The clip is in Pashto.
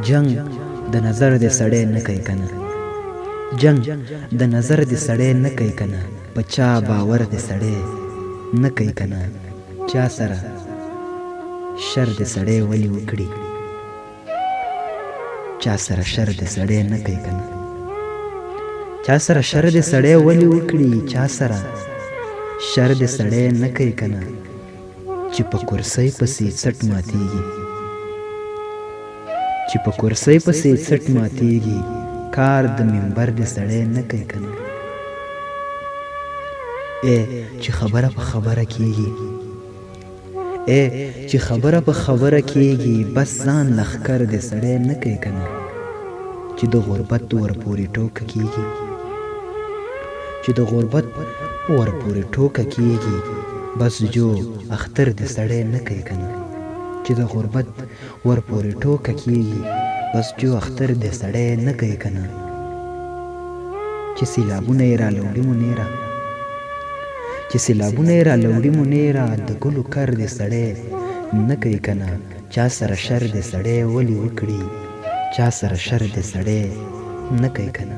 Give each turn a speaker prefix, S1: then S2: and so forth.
S1: جنگ د نظر د سړی نه کوي کنه، جنگ د نظر د سړی نه کوي کنه، په چا باور د سړی نه کوي کنه، چا سره شر د سړی ولې وکړي، چا سره شر د سړی نه کوي کنه، چا سره شر د سړی ولې وکړي، چا سره شر د سړی نه کوي کنه، چې په کرسۍ پسې څټ ماتېږي، چې په کرسۍ پسې څټ ماتېږي، کار د منبر د سړی نه کوي کنه. چې خبره په خبره کېږي، چې خبره په خبره کېږي، بس ځان لښکر د سړی نه کوي کنه، چې د غربت ورپورې ټوکه کېږي، چې د غربت ورپورې ټوکه کېږي، بس جو اختر د سړی نه کوي کنه، چې د غربت ورپورې ټوکه کېږي، بس جو اختر د سړی نه کوي کنه، چې سیلابونه یې رالوړي منیره، چې سیلابونه یې رالوړي منیره، د ګلو کر د سړی نه کوي کنه، چا سره شر د سړی ولې وکړي، چا سره شر د سړی نه کوي کنه.